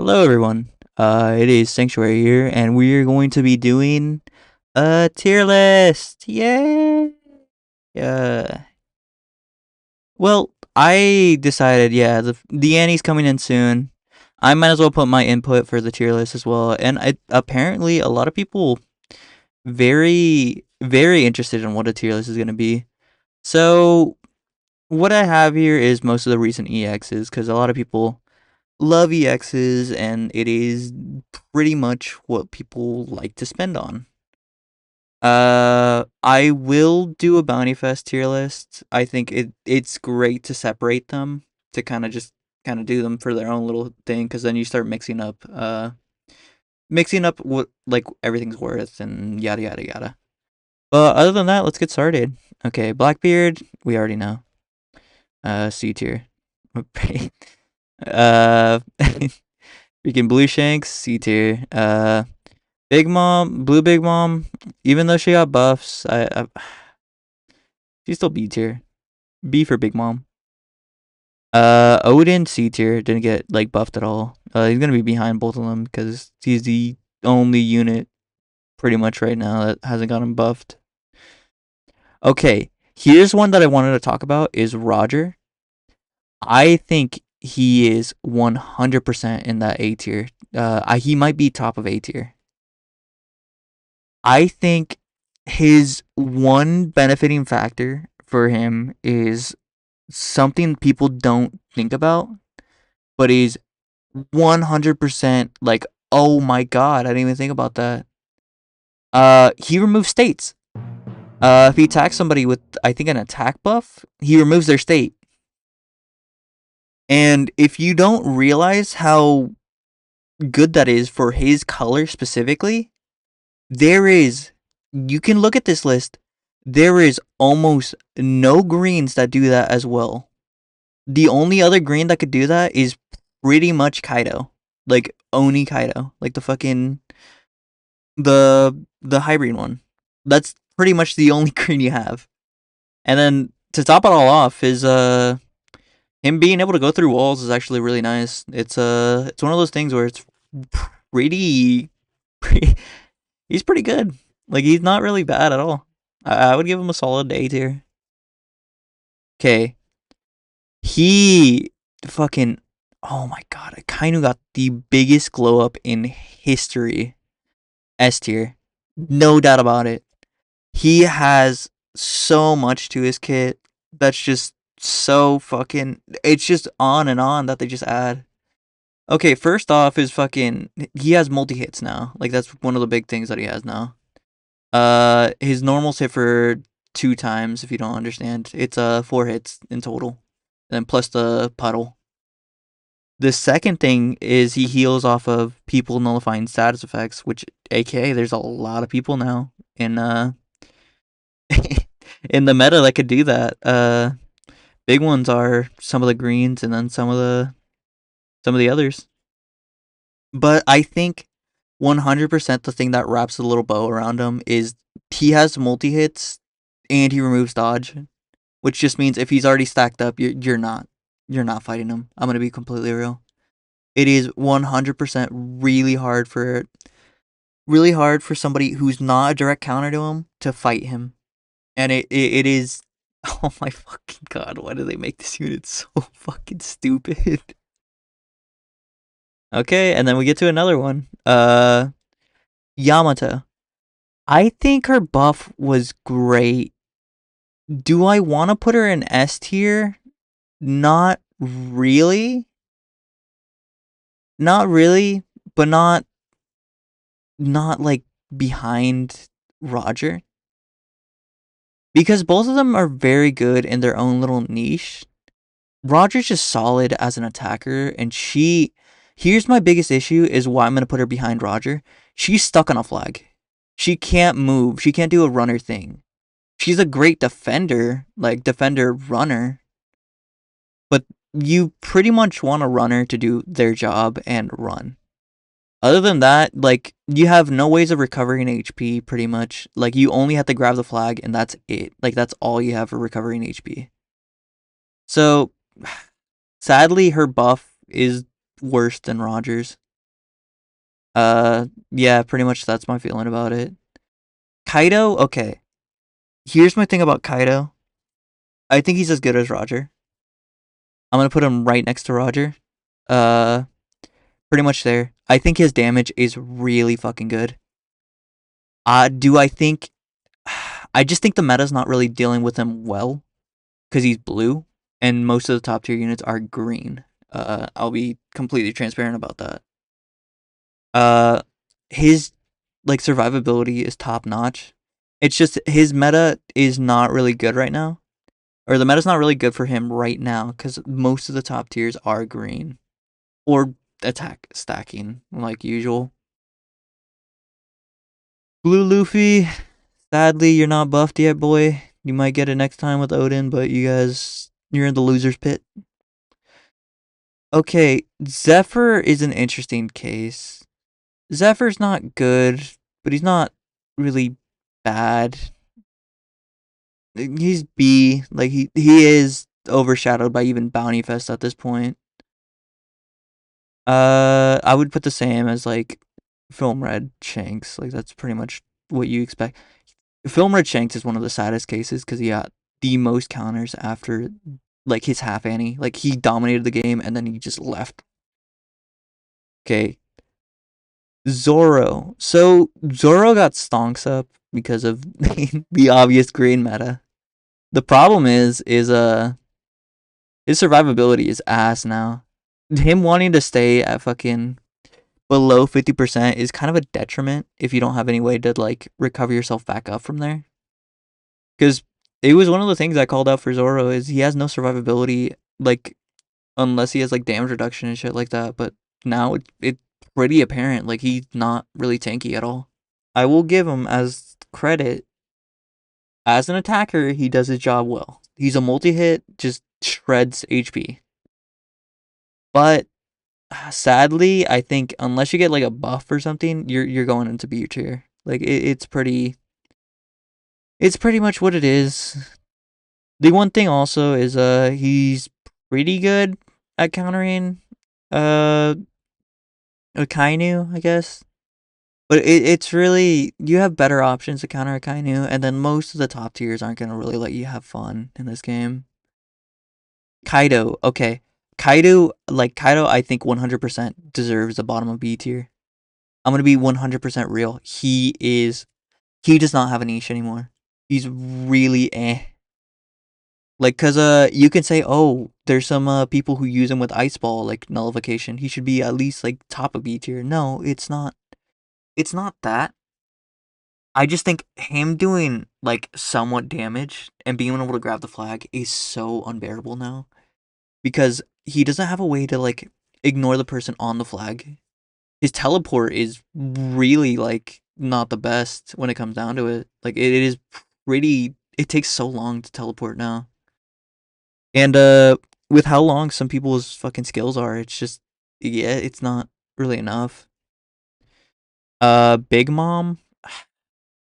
Hello everyone. It is Sanctuary here, and we are going to be doing a tier list. Yay! Uh, well, I decided, yeah, the Annie's coming in soon. I might as well put my input for the tier list as well. And apparently a lot of people very interested in what a tier list is going to be. So what I have here is most of the recent EXs because a lot of people love EXs, and it is pretty much what people like to spend on. I will do a Bounty Fest tier list. I think it's great to separate them to kind of do them for their own little thing, because then you start mixing up what like everything's worth and yada yada yada. But other than that, let's get started. Okay, Blackbeard, we already know. C tier. uh Freaking Blue Shanks, C tier. Big Mom, Blue Big Mom, even though she got buffs, she's still B tier. B for Big Mom. Odin, C tier, didn't get like buffed at all. He's gonna be behind both of them because he's the only unit pretty much right now that hasn't gotten buffed. Okay, here's one that I wanted to talk about is Roger. I think he is 100% in that A tier. He might be top of A tier. I think his one benefiting factor for him is something people don't think about, but is 100% like, oh my god, I didn't even think about that. He removes states. If he attacks somebody with, I think, an attack buff, he removes their state. And if you don't realize how good that is for his color specifically, there is, you can look at this list, there is almost no greens that do that as well. The only other green that could do that is pretty much Kaido. Like Oni Kaido. Like the hybrid one. That's pretty much the only green you have. And then to top it all off is him being able to go through walls is actually really nice. It's one of those things where it's pretty, pretty he's pretty good. Like he's not really bad at all. I would give him a solid A tier. Okay. He fucking, oh my god, Akainu got the biggest glow up in history. S tier. No doubt about it. He has so much to his kit that's just so fucking, it's just on and on that they just add. Okay, first off is fucking, he has multi hits now. Like that's one of the big things that he has now. His normal's hit for 2 times, if you don't understand. It's 4 hits in total. And then plus the puddle. The second thing is he heals off of people nullifying status effects, which aka there's a lot of people now in in the meta that could do that. Big ones are some of the greens and then some of the others. But I think 100% the thing that wraps a little bow around him is he has multi hits and he removes dodge, which just means if he's already stacked up, you're not fighting him. I'm gonna be completely real. It is 100% really hard for somebody who's not a direct counter to him to fight him, and it is. Oh my fucking god! Why do they make this unit so fucking stupid? Okay, and then we get to another one. Yamato. I think her buff was great. Do I want to put her in S tier? Not really. Not really, but not like behind Roger, because both of them are very good in their own little niche. Roger's just solid as an attacker, and here's my biggest issue is why I'm going to put her behind Roger. She's stuck on a flag. She can't move. She can't do a runner thing. She's a great defender, like defender runner, but you pretty much want a runner to do their job and run. Other than that, like, you have no ways of recovering HP pretty much. Like, you only have to grab the flag and that's it. Like, that's all you have for recovering HP. So, sadly, her buff is worse than Roger's. Yeah, pretty much that's my feeling about it. Kaido, okay. Here's my thing about Kaido. I think he's as good as Roger. I'm gonna put him right next to Roger. Uh, pretty much there. I think his damage is really fucking good. Do I think? I just think the meta's not really dealing with him well because he's blue, and most of the top tier units are green. I'll be completely transparent about that. Uh, his like survivability is top notch. It's just his meta is not really good right now, or the meta's not really good for him right now because most of the top tiers are green or attack stacking like usual. Blue Luffy, sadly you're not buffed yet, boy. You might get it next time with Odin, but you're in the losers pit. Okay, Zephyr is an interesting case. Zephyr's not good, but he's not really bad. He's B. Like he is overshadowed by even Bounty Fest at this point. I would put the same as like Film Red Shanks. Like that's pretty much what you expect. Film Red Shanks is one of the saddest cases because he got the most counters after like his half Annie. Like he dominated the game and then he just left. Okay, Zoro. So Zoro got stonks up because of the obvious green meta. The problem is his survivability is ass now. Him wanting to stay at fucking below 50% is kind of a detriment if you don't have any way to like recover yourself back up from there. Because it was one of the things I called out for Zoro is he has no survivability like unless he has like damage reduction and shit like that. But now it's pretty apparent like he's not really tanky at all. I will give him as credit as an attacker. He does his job well. He's a multi hit, just shreds HP. But sadly, I think unless you get like a buff or something, you're going into B tier. Like it's pretty much what it is. The one thing also is he's pretty good at countering uh Akainu, I guess. But it's really you have better options to counter Akainu, and then most of the top tiers aren't gonna really let you have fun in this game. Kaido, okay. Kaido, I think 100% deserves the bottom of B tier. I'm gonna be 100% real. He does not have a niche anymore. He's really eh. Like, cause you can say, oh, there's some people who use him with ice ball, like nullification. He should be at least like top of B tier. No, it's not. It's not that. I just think him doing like somewhat damage and being able to grab the flag is so unbearable now because he doesn't have a way to like ignore the person on the flag. His teleport is really like not the best when it comes down to it. Like it is pretty. It takes so long to teleport now, and with how long some people's fucking skills are, it's just yeah, it's not really enough. Big Mom,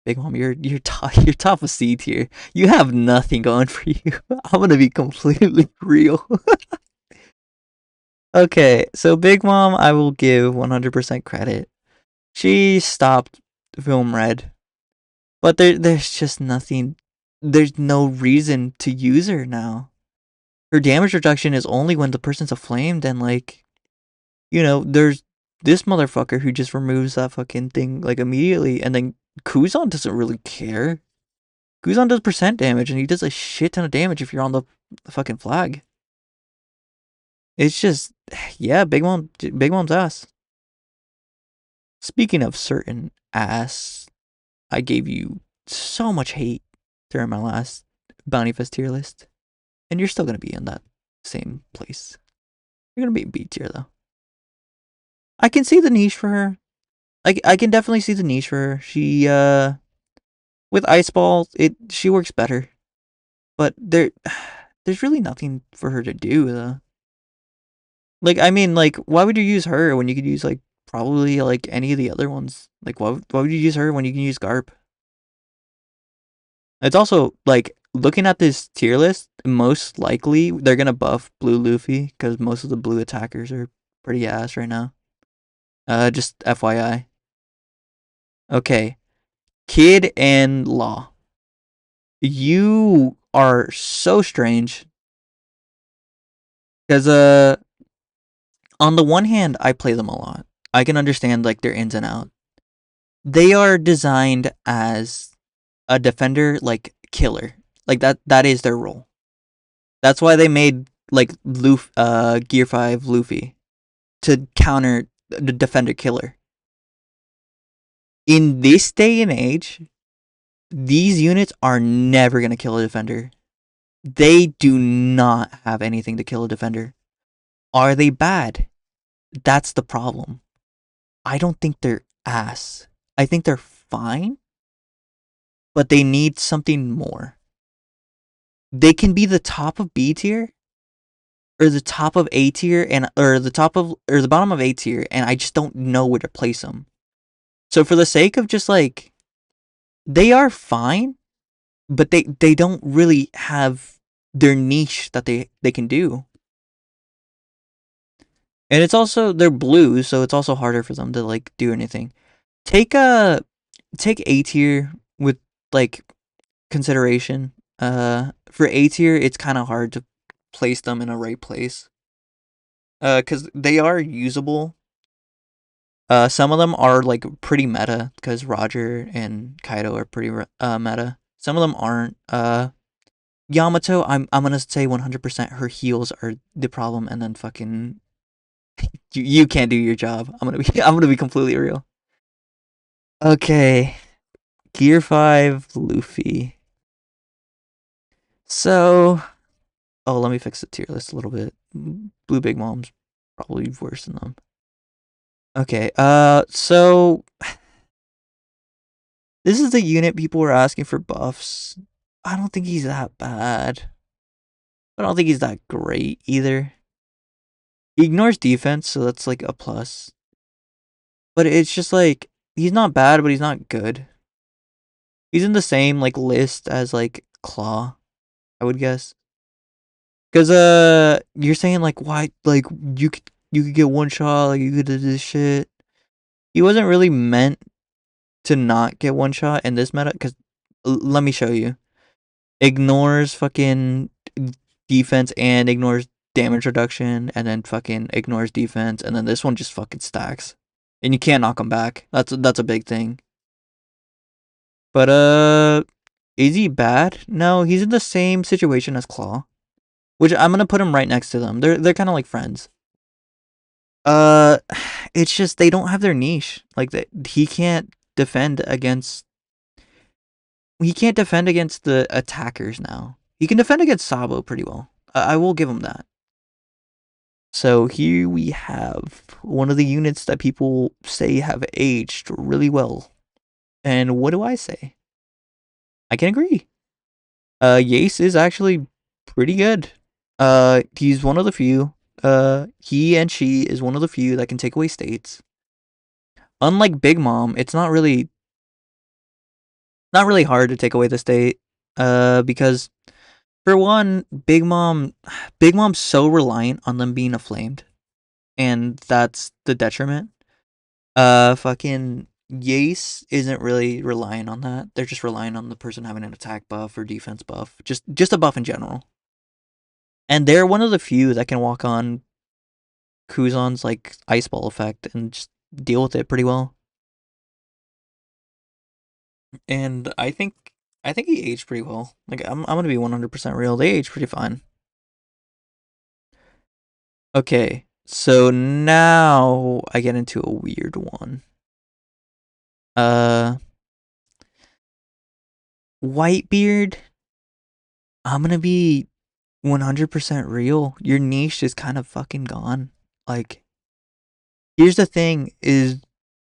Big Mom, you're top of C tier. You have nothing going for you. I'm gonna be completely real. Okay, so Big Mom, I will give 100% credit. She stopped Film Red, but there's just nothing. There's no reason to use her now. Her damage reduction is only when the person's aflamed, and like, there's this motherfucker who just removes that fucking thing like immediately, and then Kuzan doesn't really care. Kuzan does percent damage, and he does a shit ton of damage if you're on the fucking flag. It's just, yeah, Big Mom's ass. Speaking of certain ass, I gave you so much hate during my last Bounty Fest tier list, and you're still gonna be in that same place. You're gonna be B tier though. I can see the niche for her. I can definitely see the niche for her. She with Ice Ball, she works better, but there's really nothing for her to do though. Like I mean, like why would you use her when you could use like probably like any of the other ones? Like why would you use her when you can use Garp? It's also like looking at this tier list, most likely they're gonna buff Blue Luffy because most of the blue attackers are pretty ass right now. Just FYI. Okay. Kid and Law. You are so strange. Because, on the one hand, I play them a lot. I can understand, like, their ins and outs. They are designed as a defender, like, killer. Like, that is their role. That's why they made, like, Gear 5 Luffy to counter the defender killer. In this day and age, these units are never going to kill a defender. They do not have anything to kill a defender. Are they bad? That's the problem. I don't think they're ass. I think they're fine, but they need something more. They can be the top of B tier or the top of A tier and or the bottom of A tier, and I just don't know where to place them. So for the sake of just like they are fine, but they don't really have their niche that they can do. And it's also they're blue, so it's also harder for them to like do anything. Take a take A tier with like consideration. For A tier, it's kind of hard to place them in a right place. Because they are usable. Some of them are like pretty meta because Roger and Kaido are pretty meta. Some of them aren't. Yamato, I'm gonna say 100% her heals are the problem, and then fucking you can't do your job. I'm gonna be completely real. Okay, Gear 5 Luffy. So, oh, let me fix the tier list a little bit. Blue Big Mom's probably worse than them. Okay, so this is the unit people were asking for buffs. I don't think he's that bad. I don't think he's that great either. He ignores defense, so that's like a plus. But it's just like he's not bad, but he's not good. He's in the same like list as like Claw, I would guess. Cause you're saying like why like you could get one shot, like you could do this shit. He wasn't really meant to not get one shot in this meta. Cause let me show you. Ignores fucking defense and ignores damage reduction, and then fucking ignores defense, and then this one just fucking stacks, and you can't knock him back. That's a big thing. But is he bad? No, he's in the same situation as Claw, which I'm gonna put him right next to them. They're kind of like friends. Uh, it's just they don't have their niche. Like he can't defend against. He can't defend against the attackers now. He can defend against Sabo pretty well. I will give him that. So here we have one of the units that people say have aged really well. And what do I say? I can agree. Yace is actually pretty good. He's one of the few. He and she is one of the few that can take away states. Unlike Big Mom, it's not really hard to take away the state. Because for one, Big Mom's so reliant on them being aflamed, and that's the detriment. Fucking Yace isn't really relying on that. They're just relying on the person having an attack buff or defense buff, just a buff in general. And they're one of the few that can walk on Kuzan's like ice ball effect and just deal with it pretty well. And I think he aged pretty well. Like I'm gonna be 100% real. They aged pretty fine. Okay, so now I get into a weird one. Uh, Whitebeard. I'm gonna be 100% real. Your niche is kind of fucking gone. Like, here's the thing: is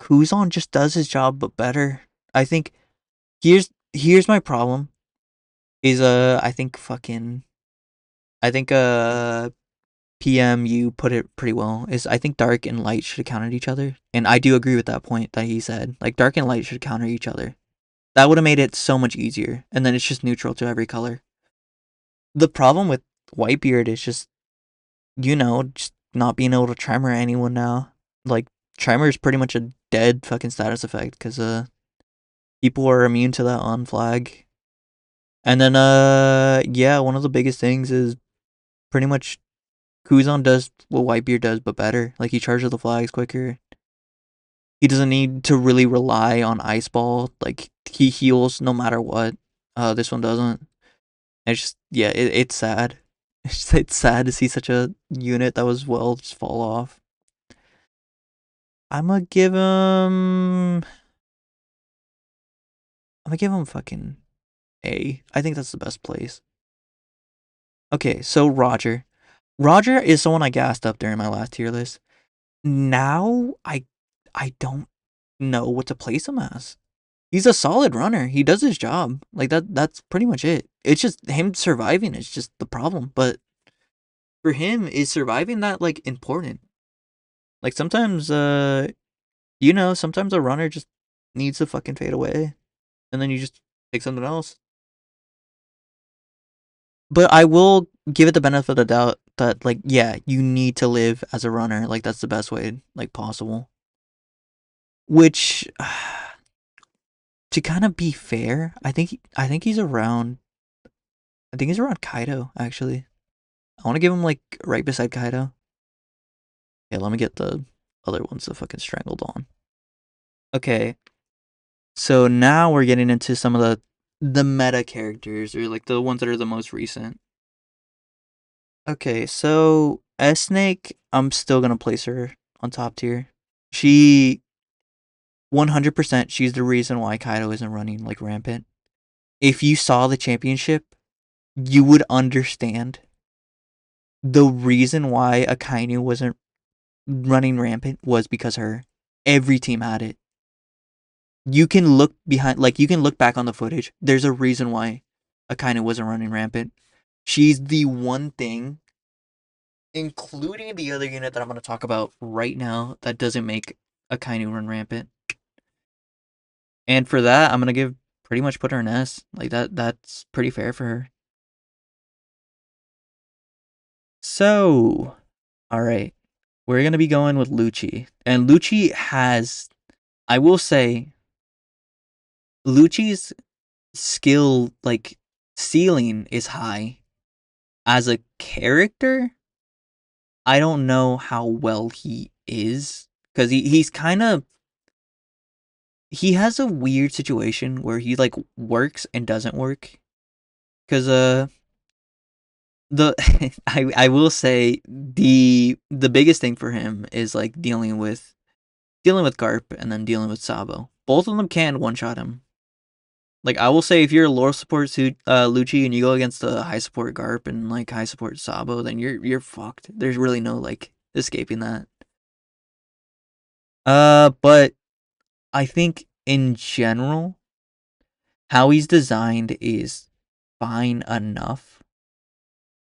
Kuzan just does his job but better. I think here's my problem. Is I think PM you put it pretty well. Is I think dark and light should have countered each other, and I do agree with that point that he said. Like dark and light should counter each other. That would have made it so much easier. And then it's just neutral to every color. The problem with Whitebeard is just just not being able to tremor anyone now. Like Trimer is pretty much a dead fucking status effect because people are immune to that on flag. And then yeah, one of the biggest things is pretty much Kuzan does what Whitebeard does, but better. Like he charges the flags quicker. He doesn't need to really rely on Ice Ball. Like he heals no matter what. This one doesn't. It's just yeah, it's sad. It's sad to see such a unit that was well just fall off. I'm gonna give him. I'm gonna give him fucking A. I think that's the best place. Okay, so Roger. Roger is someone I gassed up during my last tier list. Now I don't know what to place him as. He's a solid runner. He does his job. Like that's pretty much it. It's just him surviving is just the problem. But for him, is surviving that like important? Like sometimes sometimes a runner just needs to fucking fade away. And then you just take something else. But I will give it the benefit of the doubt that like yeah, you need to live as a runner. Like that's the best way like possible. Which to kind of be fair, I think he's around Kaido actually. I want to give him like right beside Kaido. Yeah, let me get the other ones to fucking strangled on. Okay. So now we're getting into some of the meta characters or like the ones that are the most recent. Okay, so S Snake, I'm still gonna place her on top tier. She 100% she's the reason why Kaido isn't running like rampant. If you saw the championship, you would understand the reason why Akainu wasn't running rampant was because her. Every team had it. You can look behind, like you can look back on the footage. There's a reason why Akainu wasn't running rampant. She's the one thing, including the other unit that I'm going to talk about right now, that doesn't make Akainu run rampant. And for that, I'm going to give pretty much put her in S. Like that's pretty fair for her. So, all right. We're going to be going with Lucci. And Lucci has, I will say, Lucci's skill, like, ceiling is high. As a character, I don't know how well he is. Because he's kind of, he has a weird situation where he, like, works and doesn't work. Because, the I will say the biggest thing for him is like dealing with Garp and then dealing with Sabo. Both of them can one shot him. Like I will say, if you're a low support Lucci and you go against a high support Garp and like high support Sabo, then you're fucked. There's really no like escaping that. But I think in general, how he's designed is fine enough.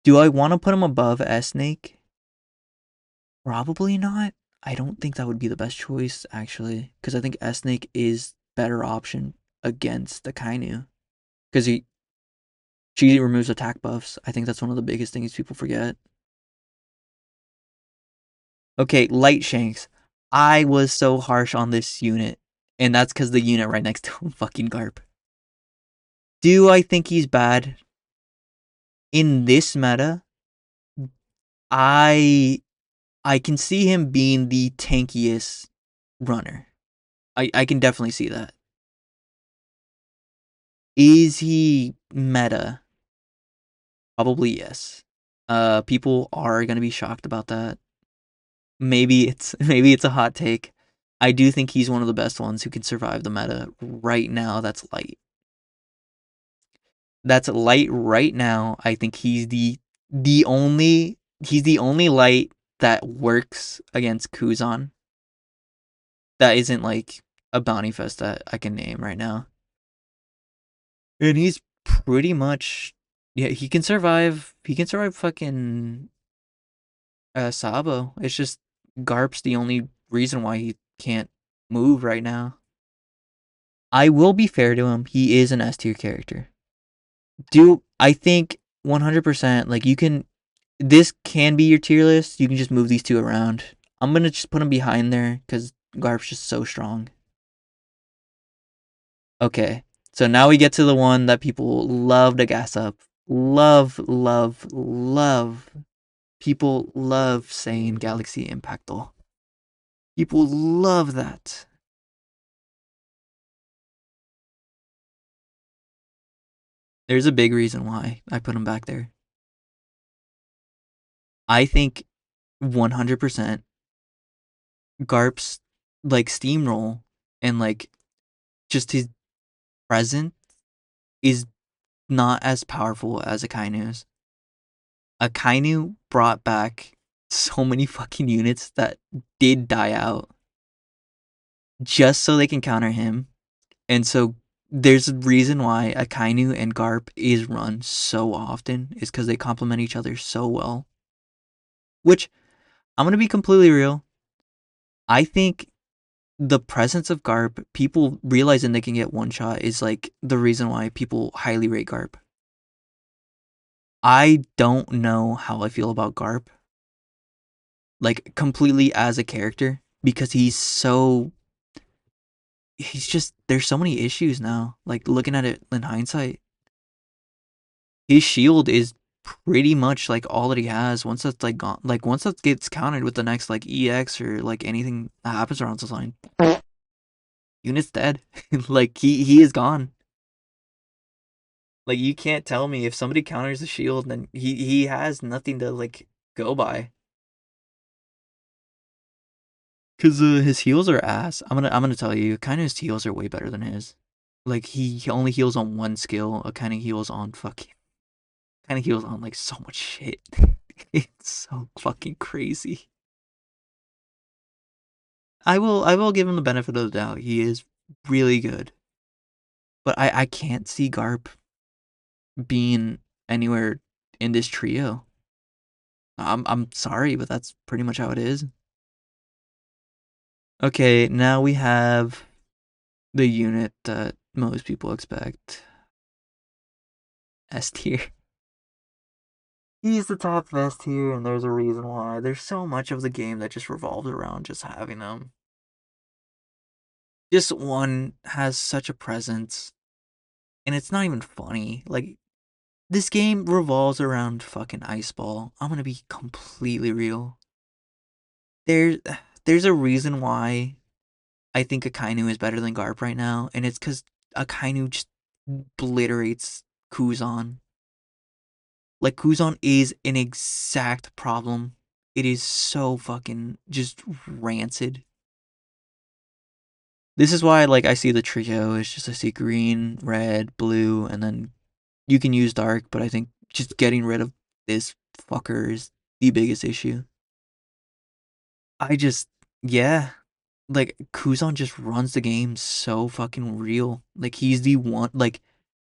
Do I want to put him above S Snake? Probably not. I don't think that would be the best choice actually, because I think S Snake is better option against the Kainu, because she removes attack buffs. I think that's one of the biggest things people forget. Okay, Light Shanks. I was so harsh on this unit, and that's because the unit right next to him, fucking Garp. Do I think he's bad? In this meta, I I can see him being the tankiest runner. I can definitely see that. Is he meta? Probably yes. People are gonna be shocked about that. Maybe it's a hot take. I do think he's one of the best ones who can survive the meta right now. That's light. That's light right now. I think he's the only light that works against Kuzan. That isn't like a bounty fest that I can name right now. And he's pretty much yeah, he can survive fucking Sabo. It's just Garp's the only reason why he can't move right now. I will be fair to him. He is an S tier character. Do I think 100% like you can this can be your tier list. You can just move these two around. I'm gonna just put him behind there because Garp's just so strong. Okay, so now we get to the one that people love to gas up. Love, love, love. People love saying Galaxy Impactol. People love that. There's a big reason why I put him back there. I think 100% Garp's like steamroll and like just his presence is not as powerful as Akainu's. Akainu brought back so many fucking units that did die out just so they can counter him. And so there's a reason why Akainu and Garp is run so often is because they complement each other so well. Which I'm gonna be completely real. I think the presence of Garp, people realizing they can get one shot is like the reason why people highly rate Garp. I don't know how I feel about Garp, like completely as a character, because he's just there's so many issues now. Like looking at it in hindsight, his shield is pretty much like all that he has. Once that's like gone, like once that gets countered with the next like EX or like anything that happens around this line, unit's dead. Like he is gone. Like you can't tell me if somebody counters the shield, then he has nothing to like go by. Cause his heals are ass. I'm gonna tell you, kind of his heals are way better than his. Like he only heals on one skill. Kind of heals on fucking. Kind of heals on like so much shit. It's so fucking crazy. I will give him the benefit of the doubt. He is really good, but I can't see Garp being anywhere in this trio. I'm sorry, but that's pretty much how it is. Okay, now we have the unit that most people expect. S tier. He's the top S tier, and there's a reason why. There's so much of the game that just revolves around just having him. This one has such a presence, and it's not even funny. Like, this game revolves around fucking Ice Ball. I'm gonna be completely real. There's, there's a reason why I think Akainu is better than Garp right now, and it's because Akainu just obliterates Kuzan. Like, Kuzan is an exact problem. It is so fucking just rancid. This is why, like, I see the trio. It's just I see green, red, blue, and then you can use dark, but I think just getting rid of this fucker is the biggest issue. I just, yeah. Like, Kuzan just runs the game so fucking real. Like, he's the one, like,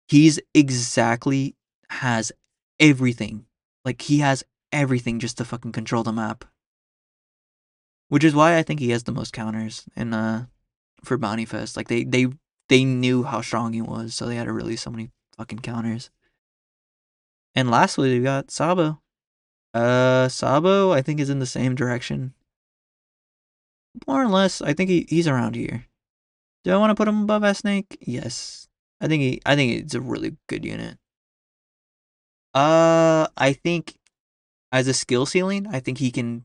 he's exactly has everything. Like, he has everything just to fucking control the map. Which is why I think he has the most counters in for Bounty Fest. Like they knew how strong he was, so they had to release so many fucking counters. And lastly, we got Sabo. Sabo, I think is in the same direction, more or less. I think he's around here. Do I want to put him above S Snake? Yes. I think it's a really good unit. I think as a skill ceiling, I think he can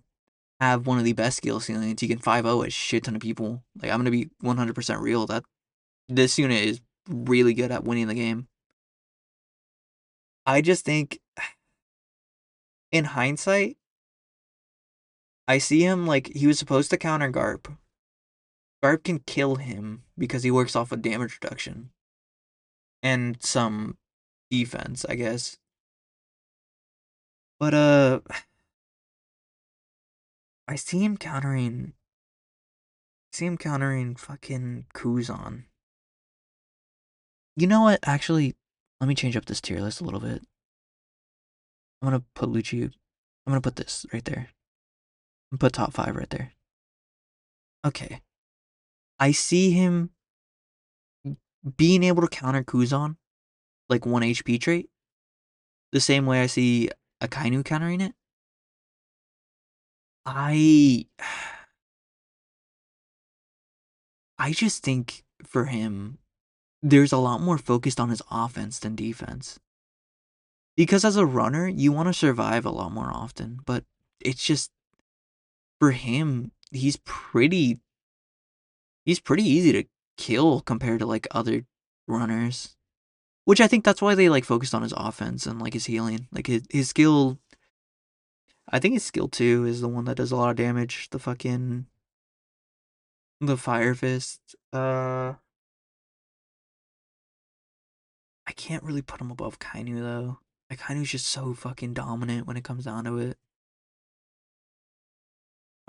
have one of the best skill ceilings. He can 5-0 a shit ton of people. Like I'm gonna be 100% real. That this unit is really good at winning the game. I just think, in hindsight, I see him like he was supposed to counter Garp. Garp can kill him because he works off of damage reduction and some defense, I guess. But I see him countering. See him countering fucking Kuzan. You know what? Actually, let me change up this tier list a little bit. I'm gonna put Lucci. I'm gonna put this right there. I'm gonna put top 5 right there. Okay. I see him being able to counter Kuzan like 1 HP trait the same way I see Akainu countering it. I I just think for him, there's a lot more focused on his offense than defense. Because as a runner, you want to survive a lot more often, but it's just for him, he's pretty easy to kill compared to like other runners. Which I think that's why they like focused on his offense and like his healing. Like his skill, I think his skill 2 is the one that does a lot of damage. The fire fist. I can't really put him above Kainu though. Like Kainu's just so fucking dominant when it comes down to it.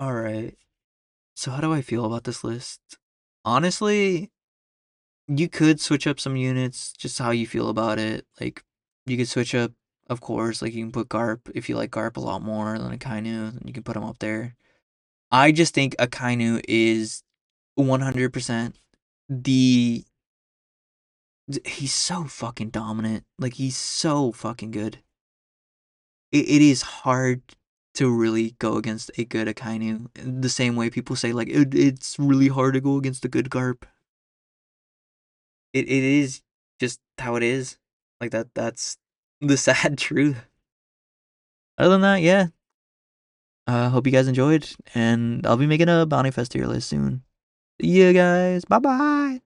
All right. So how do I feel about this list? Honestly, you could switch up some units, just how you feel about it. Like you could switch up, of course. Like you can put Garp if you like Garp a lot more than a Kainu, then you can put him up there. I just think a Kainu is 100% the. He's so fucking dominant. Like he's so fucking good. It is hard to really go against a good Akainu. The same way people say like it's really hard to go against a good Garp. It is just how it is. Like that's the sad truth. Other than that, yeah. Hope you guys enjoyed, and I'll be making a Bounty Fest tier list soon. See you guys. Bye bye.